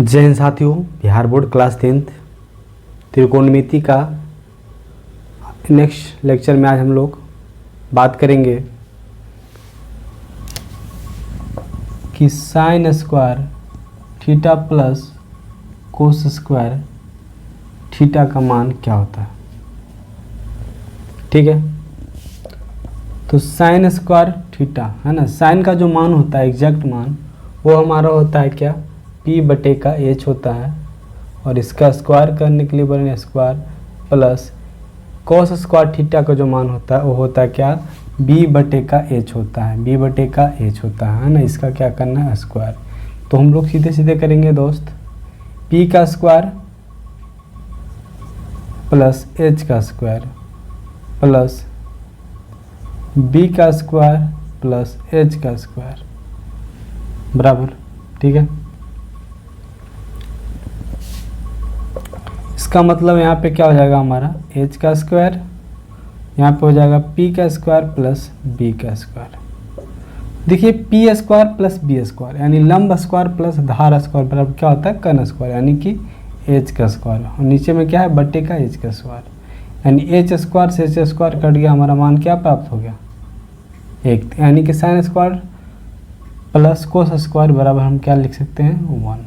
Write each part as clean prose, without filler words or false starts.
जय हिंद साथियों, Bihar board class 10 त्रिकोणमिति का नेक्स्ट लेक्चर में आज हम लोग बात करेंगे कि sign square theta plus cos square theta का मान क्या होता है। ठीक है, तो साइन स्क्वायर थीटा है ना, साइन का जो मान होता है एग्जैक्ट मान वो हमारा होता है क्या, पी बटे का एच होता है, और इसका स्क्वायर करने के लिए बने square plus cos square theta का जो मान होता है वो होता है क्या, बी बटे का एच होता है, बी बटे का एच होता है ना। इसका क्या करना है, स्क्वायर। तो हम लोग सीधे सीधे करेंगे दोस्त, पी का स्क्वायर प्लस एच का स्क्वायर प्लस बी का स्क्वायर प्लस एच का स्क्वायर बराबर। ठीक है, इसका मतलब यहाँ पे क्या हो जाएगा हमारा, एच का स्क्वायर, यहाँ पे हो जाएगा पी का स्क्वायर प्लस बी का स्क्वायर। देखिए P square plus B square यानी लंब स्क्वायर प्लस धार स्क्वायर बराबर क्या होता है, कर्ण स्क्वायर यानी कि एच का स्क्वायर, और नीचे में क्या है बटे का एच का स्क्वायर, यानी एच स्क्वायर से एच स्क्वायर कट गया, हमारा मान क्या प्राप्त हो गया, एक, यानी कि sine square plus cos square बराबर हम क्या लिख सकते हैं, 1।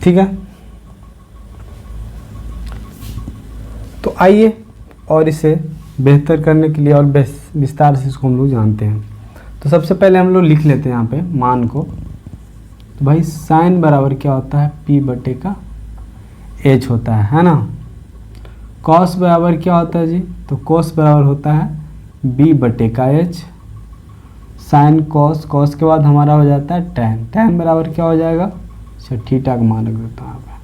ठीक है, तो आइए और इसे बेहतर करने के लिए और विस्तार से इसको हम लोग जानते हैं। तो सबसे पहले हम लोग लिख लेते हैं यहाँ पे मान को। तो भाई साइन बराबर क्या होता है, पी बटे का एच होता है ना। कॉस बराबर क्या होता है जी, तो कॉस बराबर होता है बी बटे का एच, साइन कॉस, कॉस के बाद हमारा हो जाता है टैन, टैन बराबर क्या हो जाएगा, अच्छा थीटा का मान रख देता हूँ यहाँ पे।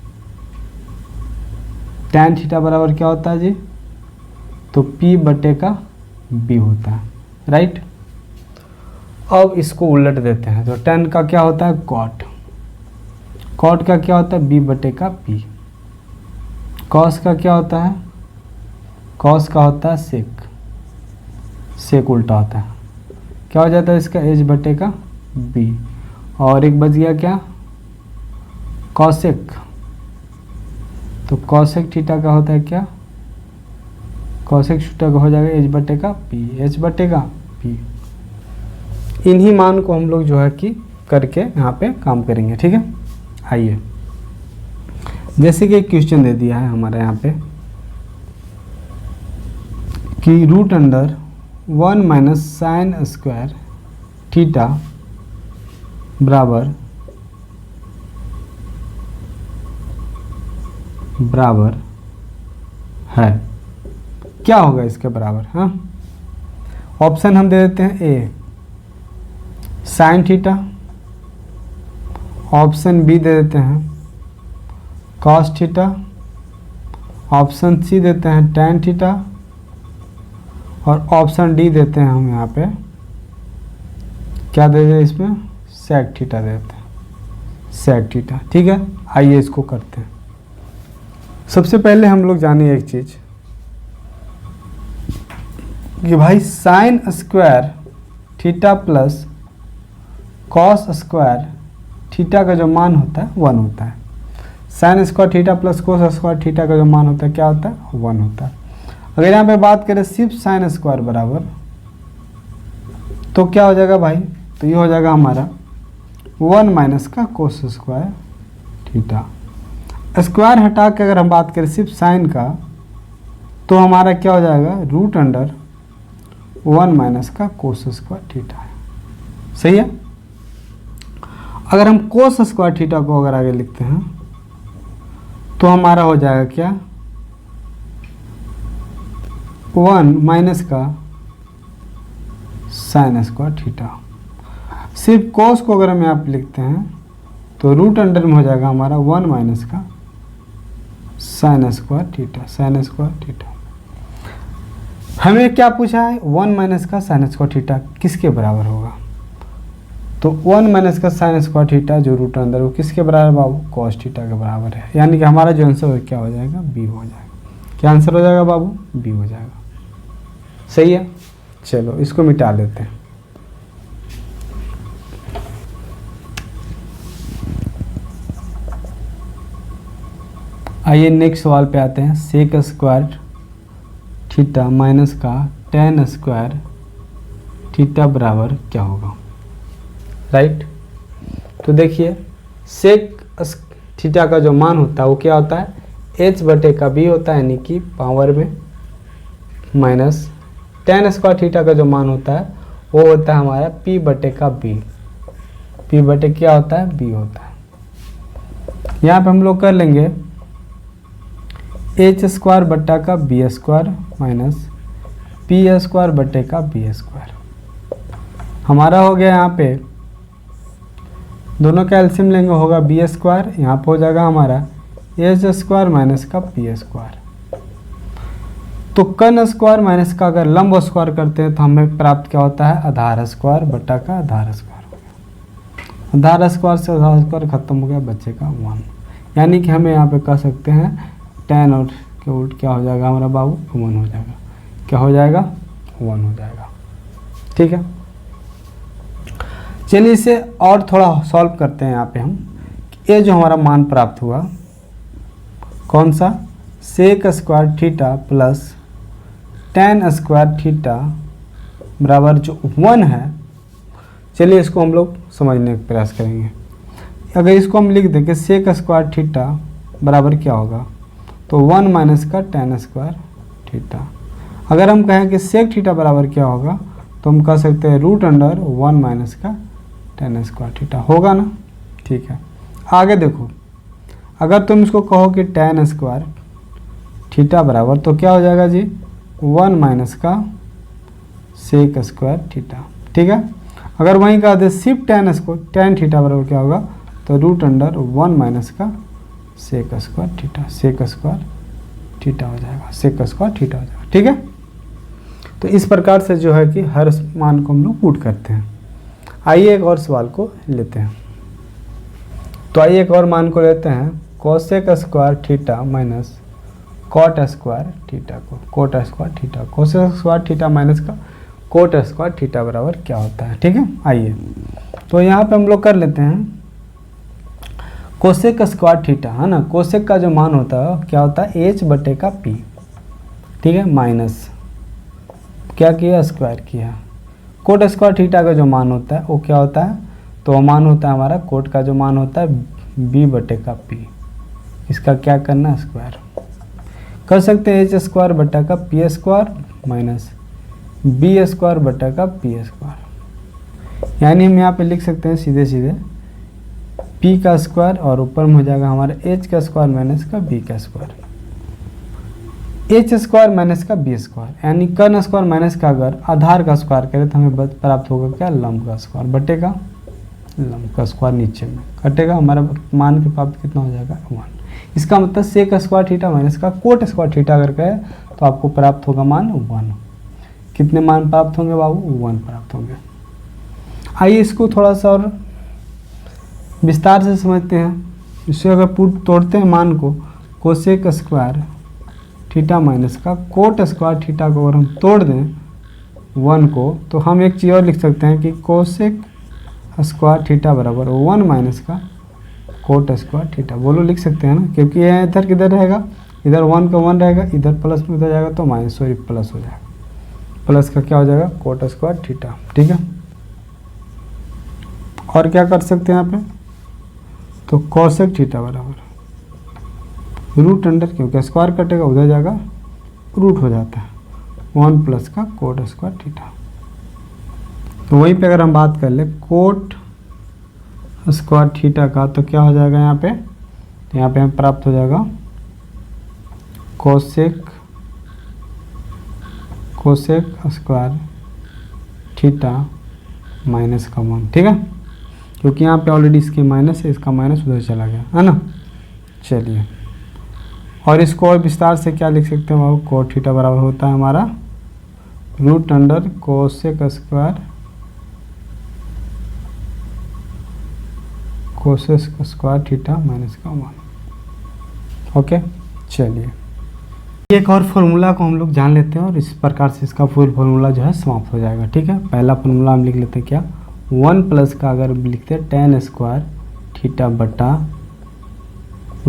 टैन थीटा बराबर क्या होता है जी, तो पी बटे का बी होता है, राइट। अब इसको उलट देते हैं, तो टैन का क्या होता है कॉट, कॉट का क्या होता है बी बटे का पी, कॉस का क्या होता है, कॉस का होता है सेक, सेक उल्टा होता है, क्या हो जाता है इसका एच बटे का बी, और एक बच गया क्या कॉसेक, तो कॉसेक थीटा का होता है क्या, कॉसेक थीटा का हो जाएगा एच बटे का पी, एच बटे का पी। इन्हीं मान को हम लोग जो है कि करके यहाँ पे काम करेंगे। ठीक है, आइए जैसे कि एक क्वेश्चन दे दिया है हमारे यहाँ पे कि root under 1 minus sine square theta बराबर है, क्या होगा इसके बराबर। हाँ, ऑप्शन हम दे देते हैं, ए साइन थीटा, ऑप्शन बी दे देते हैं कॉस थीटा, ऑप्शन सी देते हैं टैन थीटा, और ऑप्शन डी देते हैं हम यहाँ पे क्या दे दें, इसमें सेक थीटा देते हैं, सेक थीटा। ठीक है, आइए इसको करते हैं। सबसे पहले हम लोग जाने एक चीज कि भाई sign square theta plus cos square theta का जो मान होता है 1 होता है। Sign square theta plus cos square theta का जो मान होता है क्या होता है, 1 होता है। अगर यहाँ पे बात करें सिर्फ साइन स्क्वायर बराबर, तो क्या हो जाएगा भाई, तो ये हो जाएगा हमारा 1 माइनस का कोस स्क्वायर थीटा। स्क्वायर हटा के अगर हम बात करें सिर्फ साइन का, तो हमारा क्या हो जाएगा, रूट अंडर 1 माइनस का कोस स्क्वायर थीटा है। सही है, अगर हम कोस स्क्वायर थीटा को अगर आगे लिखते हैं तो हमारा हो जाएगा क्या, 1 माइनस का साइन स्क्वायर थीटा। सिर्फ कोस को अगर हम यहाँ पे लिखते हैं तो रूट अंडर में हो जाएगा हमारा 1 माइनस का sign square theta, sign square theta. हमें क्या पूछा है, 1 माइनस का साइन स्क्वायर थीटा किसके बराबर होगा, तो 1 माइनस का साइन स्क्वायर थीटा जो रूट अंदर वो किसके बराबर बाबू, कॉस थीटा के बराबर है, यानी कि हमारा जो आंसर क्या हो जाएगा, बी हो जाएगा। क्या आंसर हो जाएगा बाबू, बी हो जाएगा। सही है, चलो इसको मिटा देते हैं। आइए नेक्स्ट सवाल पे आते हैं। सेक स्क्वायर थीटा माइनस का टेन स्क्वायर थीटा बराबर क्या होगा, राइट। तो देखिए सेक थीटा का जो मान होता है वो क्या होता है, एच बटे का बी होता है, यानी कि पावर में, माइनस टेन स्क्वायर थीटा का जो मान होता है वो होता है हमारा पी बटे का बी। पी बटे क्या होता है, बी होता है। यहाँ पे हम लोग कर लेंगे एच स्क्वायर बट्टा का B square minus P square बटे का बी स्क्वायर। हमारा हो गया यहाँ पे दोनों का एलसीएम लेंगे, होगा बी स्क्वायर, यहाँ पे हो जाएगा हमारा एच स्क्वायर माइनस का पी स्क्वायर। तो कर्ण स्क्वायर माइनस का अगर लंब स्क्वायर करते हैं तो हमें प्राप्त क्या होता है, आधार स्क्वायर बटा का आधार स्क्वायर हो गया। आधार स्क्वायर से आधार स्क्वायर खत्म हो गया, बचेगा 1, यानी कि हमें यहाँ पे कह सकते हैं टेन और के उल्ट क्या हो जाएगा हमारा बाबू, 1 हो जाएगा। क्या हो जाएगा, 1 हो जाएगा। ठीक है, चलिए इसे और थोड़ा सॉल्व करते हैं। यहाँ पे हम ये जो हमारा मान प्राप्त हुआ कौन सा, sec square theta plus tan square theta बराबर जो 1 है। चलिए इसको हम लोग समझने का प्रयास करेंगे। अगर इसको हम लिख दें कि सेक स्क्वायर थीटा बराबर क्या होगा, तो 1 माइनस का टेन स्क्वायर थीटा। अगर हम कहें कि सेक थीटा बराबर क्या होगा, तो हम कह सकते हैं रूट अंडर 1 माइनस का टेन स्क्वायर थीटा होगा ना। ठीक है, आगे देखो, अगर तुम इसको कहो कि टेन स्क्वायर थीटा बराबर, तो क्या हो जाएगा जी, 1 माइनस का सेक स्क्वायर थीटा। ठीक है, अगर वहीं कहा दे सिर्फ टेन थीटा बराबर क्या होगा, तो रूट अंडर 1 माइनस का sec square theta. Sec square theta हो जाएगा, सेक स्क्वायर थीटा हो जाएगा। ठीक है, तो इस प्रकार से जो है कि हर मान को हम लोग पुट करते हैं। आइए एक और सवाल को लेते हैं। तो आइए एक और मान को लेते हैं, cosec square theta minus cot square theta को। Cot square theta, cosec square theta minus का कोट स्क्वायर थीटा बराबर क्या होता है। ठीक है, आइए तो यहाँ पे हम लोग कर लेते हैं कोसेक स्क्वायर थीटा, है ना। कोसेक का जो मान होता है क्या होता है, एच बटे का पी। ठीक है, माइनस क्या किया, स्क्वायर किया। कोट स्क्वायर थीटा का जो मान होता है वो क्या होता है, तो वो मान होता है हमारा कोट का जो मान होता है बी बटे का पी। इसका क्या करना, स्क्वायर कर सकते हैं। एच स्क्वायर बटा का P square minus B square बटा का पी स्क्वायर, यानी हम यहाँ पे लिख सकते हैं सीधे सीधे पी का स्क्वायर और ऊपर में हो जाएगा हमारा एच का स्क्वायर माइनस का बी का स्क्वायर। एच स्क्वायर माइनस का बी स्क्वायर, यानी कर्ण स्क्वायर माइनस का अगर आधार का स्क्वायर करें तो हमें प्राप्त होगा क्या, लंब का स्क्वायर बटेगा लंब का स्क्वायर, नीचे में कटेगा, हमारा मान के प्राप्त कितना हो जाएगा, 1। इसका मतलब सेक स्क्वायर थीटा माइनस का कोट स्क्वायर थीटा अगर कहे तो आपको प्राप्त होगा मान 1। कितने मान प्राप्त होंगे बाबू, 1 प्राप्त होंगे। आइए इसको थोड़ा सा और विस्तार से समझते हैं। इससे अगर तोड़ते हैं मान को, कोसेक स्क्वायर थीटा माइनस का कोट स्क्वायर थीटा को अगर हम तोड़ दें 1 को, तो हम एक चीज़ और लिख सकते हैं कि कोसेक स्क्वायर थीटा बराबर 1 माइनस का कोट स्क्वायर थीटा। बोलो लिख सकते हैं ना, क्योंकि यह इधर किधर रहेगा, इधर 1 का 1 रहेगा, इधर प्लस में उधर जाएगा तो माइनस, सॉरी प्लस हो जाएगा, प्लस का क्या हो जाएगा, कोट स्क्वायर थीटा। ठीक है, और क्या कर सकते हैं यहाँ पे, तो कोसेक थीटा बराबर रूट अंडर, क्योंकि स्क्वायर कटेगा उधर जाएगा रूट हो जाता है 1 प्लस का कोट स्क्वायर थीटा। तो वहीं पे अगर हम बात कर ले कोट स्क्वायर थीटा का, तो क्या हो जाएगा यहाँ पे, तो यहाँ पे हमें प्राप्त हो जाएगा कोसेक स्क्वायर थीटा माइनस का 1। ठीक है, क्योंकि यहाँ पे ऑलरेडी इसके माइनस है, इसका माइनस उधर चला गया, है ना। चलिए, और इसको और विस्तार से क्या लिख सकते हैं बाबू, कोट थीटा बराबर होता है हमारा root under cosec square theta minus का 1। ओके, चलिए एक और फॉर्मूला को हम लोग जान लेते हैं और इस प्रकार से इसका फुल फॉर्मूला जो है समाप्त हो जाएगा। ठीक है, पहला फॉर्मूला हम लिख लेते हैं क्या, 1 प्लस का अगर लिखते हैं टेन स्क्वायर थीटा बटा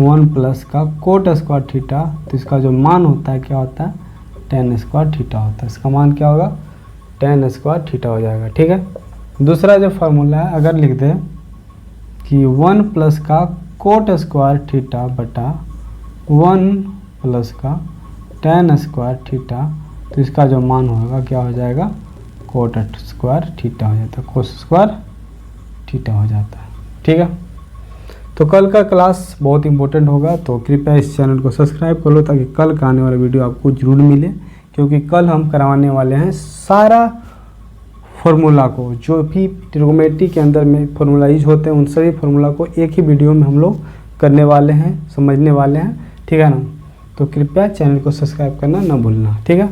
1 प्लस का कोट स्क्वायर थीटा, तो इसका जो मान होता है क्या होता है, टेन स्क्वायर थीटा होता है। इसका मान क्या होगा, टेन स्क्वायर थीटा हो जाएगा। ठीक है, दूसरा जो फार्मूला है अगर लिख दे कि 1 प्लस का कोट स्क्वायर थीटा बटा 1 प्लस का टेन स्क्वायर थीटा, तो इसका जो मान होगा क्या हो जाएगा, कोट स्क्वायर थीटा हो जाता है, कोस स्क्वायर थीटा हो जाता है। ठीक है, तो कल का क्लास बहुत इंपॉर्टेंट होगा, तो कृपया इस चैनल को सब्सक्राइब कर लो ताकि कल का आने वाला वीडियो आपको जरूर मिले, क्योंकि कल हम करवाने वाले हैं सारा फार्मूला को, जो भी ट्रिग्नोमेट्री के अंदर में फार्मूला यूज होते हैं उन सभी फार्मूला को एक ही वीडियो में हम लोग करने वाले हैं, समझने वाले हैं। ठीक है ना, तो कृपया चैनल को सब्सक्राइब करना ना भूलना। ठीक है,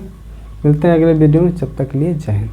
मिलते हैं अगले वीडियो में, जब तक के लिए जय हिंद।